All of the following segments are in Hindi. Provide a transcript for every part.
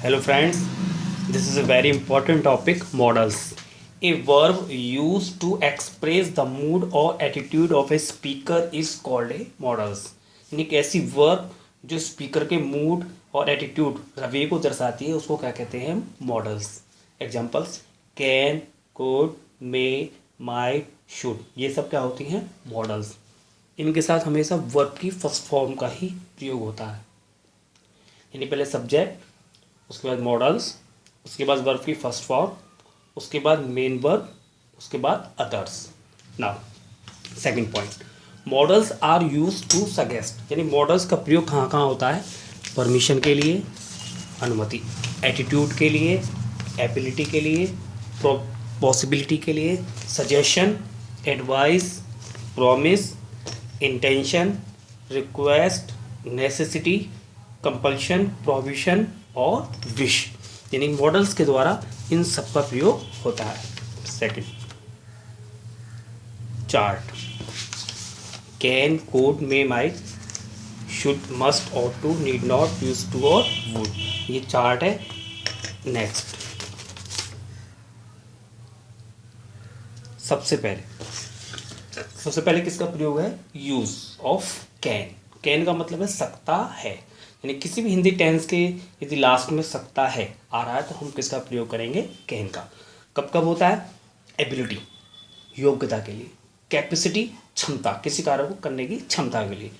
Hello friends, this is a very important topic, modals. A verb used to express the mood or attitude of a speaker is called a modals. यानी कि ऐसी वर्ब जो स्पीकर के मूड और एटीट्यूड रवैये को दर्शाती है उसको क्या कहते हैं models. Examples can, could, may, might, should, ये सब क्या होती हैं मॉडल्स. इनके साथ हमेशा वर्ब की फर्स्ट फॉर्म का ही प्रयोग होता है. यानी पहले सब्जेक्ट, उसके बाद मॉडल्स, उसके बाद वर्ब की फर्स्ट फॉर्म, उसके बाद मेन वर्ब, उसके बाद others. Now second point, modals are use to suggest. यानी मॉडल्स का प्रयोग कहाँ कहाँ होता है? परमिशन के लिए, अनुमति, एटीट्यूड के लिए, एबिलिटी के लिए, पॉसिबिलिटी के लिए, suggestion, advice, promise, intention, request, necessity, compulsion, provision और विश. यानी मॉडल्स के द्वारा इन सब का प्रयोग होता है. Second, chart. Can, could, may, might, should, must, ought to, need not, use to और वुड. ये चार्ट है. नेक्स्ट, सबसे पहले किसका प्रयोग है? Use of can. कैन का मतलब है सकता है. यानी किसी भी हिंदी टेंस के यदि लास्ट में सकता है आ रहा है तो हम किसका प्रयोग करेंगे? कैन का. कब कब होता है? एबिलिटी, योग्यता के लिए. कैपेसिटी, क्षमता, किसी कार्य को करने की क्षमता के लिए.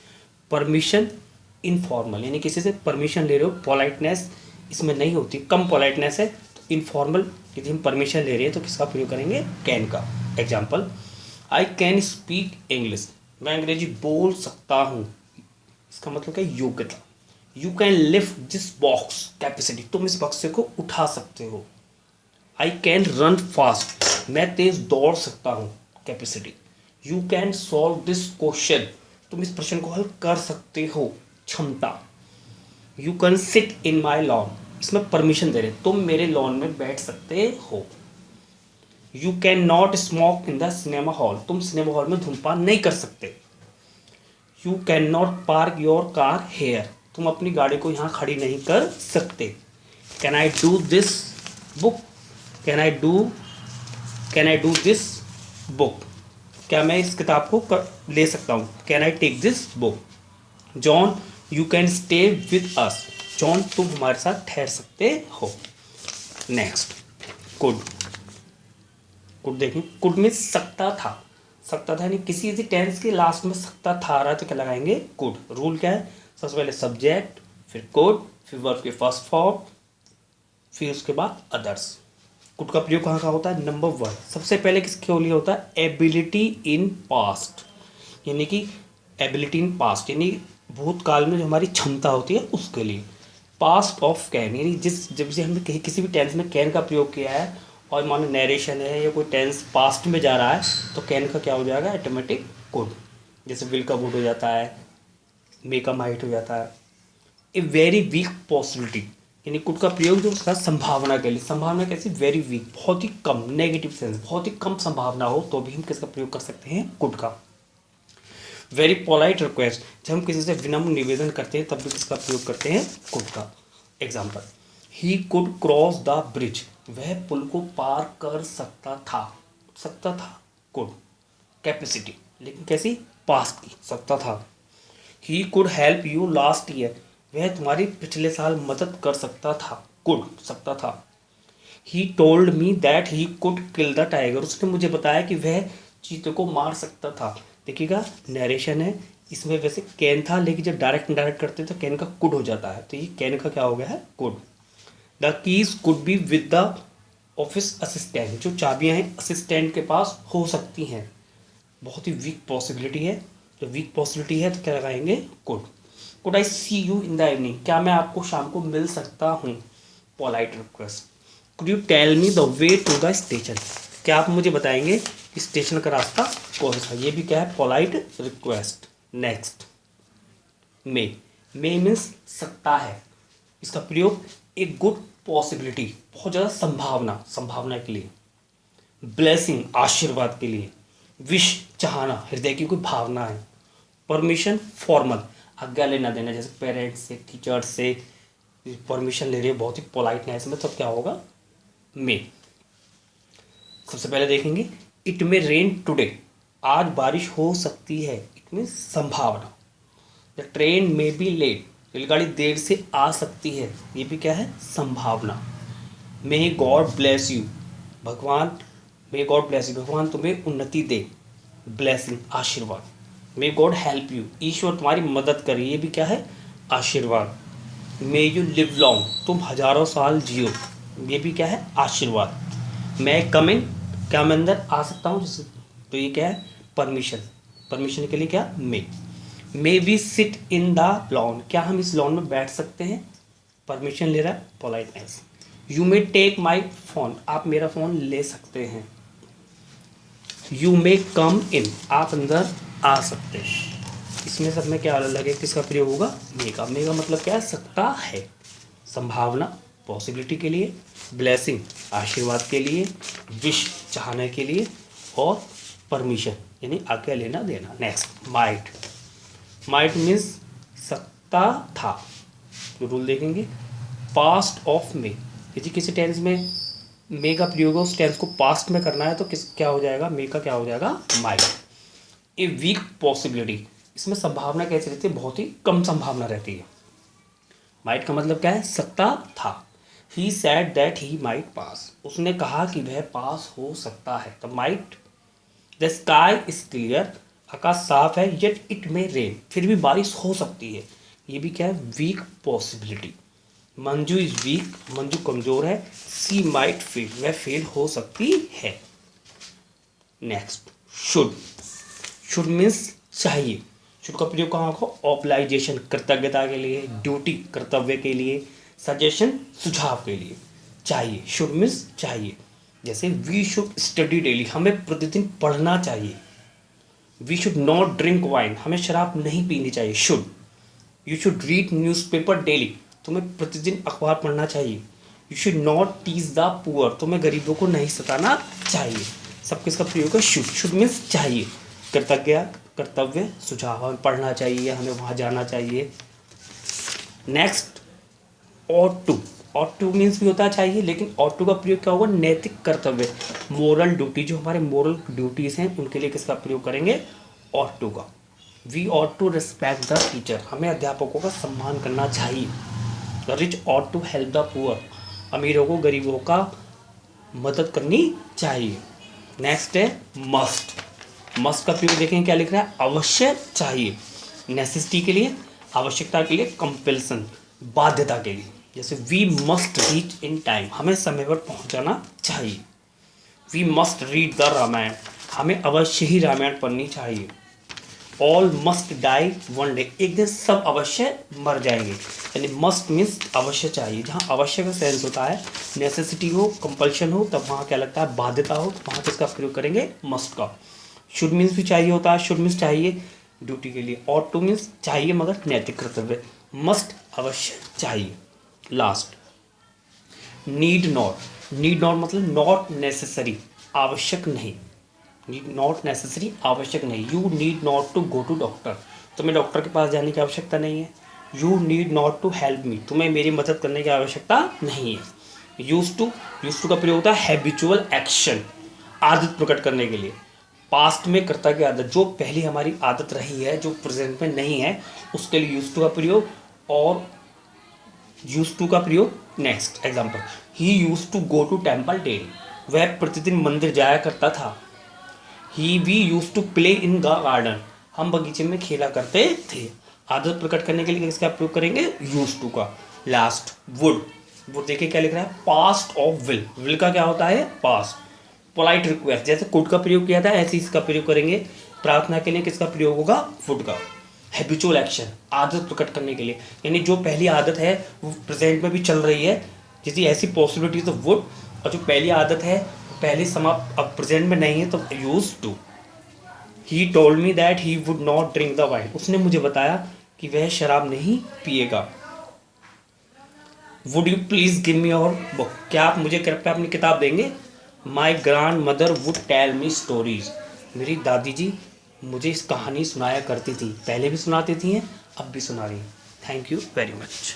परमिशन, इनफॉर्मल, यानी किसी से परमिशन ले रहे हो. पोलाइटनेस इसमें नहीं होती, कम पोलाइटनेस है. तो इनफॉर्मल यदि हम परमिशन ले रहे हैं तो किसका प्रयोग करेंगे? कैन का. Example, I can speak English. मैं अंग्रेजी बोल सकता हूँ. इसका मतलब क्या? योग्यता. You can lift this box, capacity, तुम इस बक्से को उठा सकते हो. आई कैन रन फास्ट, मैं तेज दौड़ सकता हूँ. Capacity. You can solve this question, तुम इस प्रश्न को हल कर सकते हो. क्षमता. You can sit in my lawn, इसमें परमिशन दे रहे, तुम मेरे लॉन में बैठ सकते हो. You can not smoke in the cinema hall, तुम सिनेमा हॉल में धूम्रपान नहीं कर सकते. You can not park your car here, तुम अपनी गाड़ी को यहाँ खड़ी नहीं कर सकते. Can I do this book, can I do this book, क्या मैं इस किताब को ले सकता हूँ? Can I take this book. John, you can stay with us, John तुम हमारे साथ ठहर सकते हो. Next, could. कुड देखें, कुड में सकता था. सकता था यानी किसी टेंस के लास्ट में सकता था आ रहा है तो क्या लगाएंगे? कुड. रूल क्या है? सबसे पहले सब्जेक्ट, फिर कुड, फिर वर्ब के फर्स्ट फॉर्म, फिर उसके बाद अदर्स. कुड का प्रयोग कहाँ कहाँ होता है? नंबर 1, सबसे पहले किसके लिए होता है? Ability in past. यानी कि एबिलिटी इन पास्ट यानी भूतकाल में जो हमारी क्षमता होती है उसके लिए. पास्ट ऑफ कैन, यानी जब से हमने किसी भी टेंस में कैन का प्रयोग किया है और मानो नरेशन है या कोई टेंस पास्ट में जा रहा है तो कैन का क्या हो जाएगा? Automatic could. जैसे विल का वुड हो जाता है, मे का माइट हो जाता है. ए वेरी वीक पॉसिबिलिटी, यानी कुड का प्रयोग जो उसका संभावना के लिए. संभावना कैसी? वेरी वीक, बहुत ही कम, नेगेटिव सेंस, बहुत ही कम संभावना हो तो भी हम किसका प्रयोग कर सकते हैं? कुड का. वेरी पोलाइट रिक्वेस्ट, जब हम किसी से विनम्र निवेदन करते हैं तब भी किसका प्रयोग करते हैं? कुड का. Example, he could cross the bridge, वह पुल को पार कर सकता था. कुड. कैपेसिटी, लेकिन कैसी? पास्ट की, सकता था. He could help you last year, वह तुम्हारी पिछले साल मदद कर सकता था. कुड, सकता था. ही told me that he could kill the tiger, उसने मुझे बताया कि वह चीते को मार सकता था. देखिएगा नरेशन है, इसमें वैसे कैन था लेकिन जब डायरेक्ट इनडायरेक्ट करते तो कैन का कुड हो जाता है, तो ये कैन का क्या हो गया है? Could. The keys could be with the office assistant, जो चाबियां हैं असिस्टेंट के पास हो सकती हैं. बहुत ही वीक पॉसिबिलिटी है, तो वीक पॉसिबिलिटी है तो क्या लगाएंगे? Could. Could I see you in the evening, क्या मैं आपको शाम को मिल सकता हूँ? Polite request. Could you tell me the way to the station, क्या आप मुझे बताएंगे स्टेशन का रास्ता कौन सा? ये भी क्या है? Polite request. नेक्स्ट, मे. मे मीन्स सकता है. इसका प्रयोग एक गुड पॉसिबिलिटी, बहुत ज़्यादा संभावना के लिए. ब्लेसिंग, आशीर्वाद के लिए. विश, चाहना, हृदय की कोई भावना है. परमिशन, फॉर्मल, आज्ञा लेना देना, जैसे पेरेंट्स से, टीचर्स से, परमिशन ले रही है बहुत ही पोलाइटनेस में, तब क्या होगा, मे। सबसे पहले देखेंगे इट मे रेन टुडे, आज बारिश हो सकती है, इट मीन संभावना। The train may be late, रेलगाड़ी देर से आ सकती है, ये भी क्या है, संभावना। मे गॉड ब्लेस यू, भगवान, मे गॉड ब्लेस यू, भगवान तुम्हें उन्नति दे, ब्लेसिंग आशीर्वाद। मे गॉड हेल्प यू, ईश्वर तुम्हारी मदद करे, ये भी क्या है, आशीर्वाद। मे यू लिव लॉन्ग, तुम हजारों साल जियो, ये भी क्या है, आशीर्वाद। मैं कम इन, क्या मैं अंदर आ सकता हूँ, जिससे तो ये क्या है, परमिशन। परमिशन के लिए क्या, may we sit in the lawn, क्या हम इस लॉन में बैठ सकते हैं, परमिशन ले रहा है, politeness. You may take my phone, आप मेरा फ़ोन ले सकते हैं। यू मे कम इन, आप अंदर आ सकते हैं। इसमें सब में क्या लगे, किसका प्रयोग होगा, मे का। मे का मतलब क्या है, सकता है, संभावना, पॉसिबिलिटी के लिए, ब्लेसिंग, आशीर्वाद के लिए, विश, चाहने के लिए, और परमिशन यानी आज्ञा लेना देना। नेक्स्ट माइट, माइट मीन्स सकता था। रूल देखेंगे, पास्ट ऑफ मे, यदि किसी टेंस में मे का प्रयोग हो, उस टेंस को पास्ट में करना है तो किस क्या हो जाएगा, मे का क्या हो जाएगा, माइट। ए वीक पॉसिबिलिटी, इसमें संभावना कैसी रहती है, बहुत ही कम संभावना रहती है। माइट का मतलब क्या है, सकता था। He said that he might pass, उसने कहा कि वह पास हो सकता है, तो might. The sky is clear, आकाश साफ है, येट इट मे रेन, फिर भी बारिश हो सकती है, ये भी क्या है, weak possibility. Manju is weak, Manju कमजोर है। सी माइट फेल, वह फेल हो सकती है। नेक्स्ट शुड, शुड मीन्स चाहिए। शुड का प्रयोग कहाँ हो, ऑब्लाइजेशन, कृतज्ञता के लिए, ड्यूटी, कर्तव्य के लिए, सजेशन, सुझाव के लिए। चाहिए, शुड मीन्स चाहिए। जैसे वी शुड स्टडी डेली, हमें प्रतिदिन पढ़ना चाहिए। We should not drink wine, हमें शराब नहीं पीनी चाहिए, should. You should read newspaper daily, तुम्हें प्रतिदिन अखबार पढ़ना चाहिए। You should not tease the poor, तुम्हें गरीबों को नहीं सताना चाहिए। सब किसका प्रयोग है, शुड। शुड मीन्स चाहिए, कृतज्ञ, कर्तव्य, सुझाव, हमें पढ़ना चाहिए, हमें वहाँ जाना चाहिए। Next ought to, ought to means भी होता है चाहिए, लेकिन ऑट टू का प्रयोग क्या होगा, नैतिक कर्तव्य, मोरल ड्यूटी, जो हमारे मोरल ड्यूटीज़ हैं उनके लिए किसका प्रयोग करेंगे, ऑट टू का। We ought to respect the teacher, हमें अध्यापकों का सम्मान करना चाहिए। The rich ought to help the poor, अमीरों को गरीबों का मदद करनी चाहिए। नेक्स्ट है मस्ट, मस्ट का प्रयोग देखें क्या लिख रहा है, अवश्य चाहिए। नेसेसिटी के लिए, आवश्यकता के लिए, कंपल्सन, बाध्यता के लिए। जैसे we must reach in time, हमें समय पर पहुंचाना चाहिए। We must read the Ramayan, हमें अवश्य ही रामायण पढ़नी चाहिए। All must die one day, एक दिन सब अवश्य मर जाएंगे। यानी मस्ट मीन्स अवश्य चाहिए, जहाँ अवश्य का सेंस होता है, नेसेसिटी हो, कंपल्शन हो, तब वहाँ क्या लगता है, बाध्यता हो, तो वहाँ किसका प्रयोग करेंगे, मस्ट का। शुड मीन्स भी चाहिए होता है, शुड मीन्स चाहिए ड्यूटी के लिए, ऑट टू मीन्स चाहिए मगर नैतिक कर्तव्य, मस्ट अवश्य चाहिए। Last need not, need not मतलब नॉट नेसेसरी, आवश्यक नहीं, नीड नॉट नेसेसरी, आवश्यक नहीं। You need not to go to doctor, तुम्हें डॉक्टर के पास जाने की आवश्यकता नहीं है। यू नीड नॉट टू हेल्प मी, तुम्हें मेरी मदद करने की आवश्यकता नहीं है। यूज टू का प्रयोग होता है हैबिचुअल एक्शन, आदत प्रकट करने के लिए। पास्ट में कर्ता की आदत, जो पहली हमारी आदत रही है, जो प्रेजेंट में नहीं है, उसके लिए यूज टू का प्रयोग। और यूज टू का प्रयोग next example, he use to go to temple daily, वह प्रतिदिन मंदिर जाया करता था। He we use to play in the garden, हम बगीचे में खेला करते थे। आदत प्रकट करने के लिए इसका प्रयोग करेंगे यूज टू का। लास्ट वुड, वुड देखिए क्या लिख रहा है, पास्ट ऑफ विल, विल का क्या होता है, पास्ट। पोलाइट रिक्वेस्ट, जैसे कुड का प्रयोग किया था ऐसे इसका प्रयोग करेंगे। प्रार्थना के लिए किसका प्रयोग होगा, वुड का। हैबिचुअल एक्शन, आदत प्रकट करने के लिए, यानी जो पहली आदत है वो प्रेजेंट में भी चल रही है, जैसी ऐसी पॉसिबिलिटी तो वुड, और जो पहली आदत है पहले समाप्त अब प्रेजेंट में नहीं है तो use to. He told me that he would not drink the wine, उसने मुझे बताया कि वह शराब नहीं पिएगा। Would you please give me your book, क्या आप मुझे कृपया अपनी किताब देंगे। My grandmother would tell me stories, मेरी दादी जी मुझे इस कहानी सुनाया करती थी, पहले भी सुनाती थी, अब भी सुना रही हैं। Thank you very much.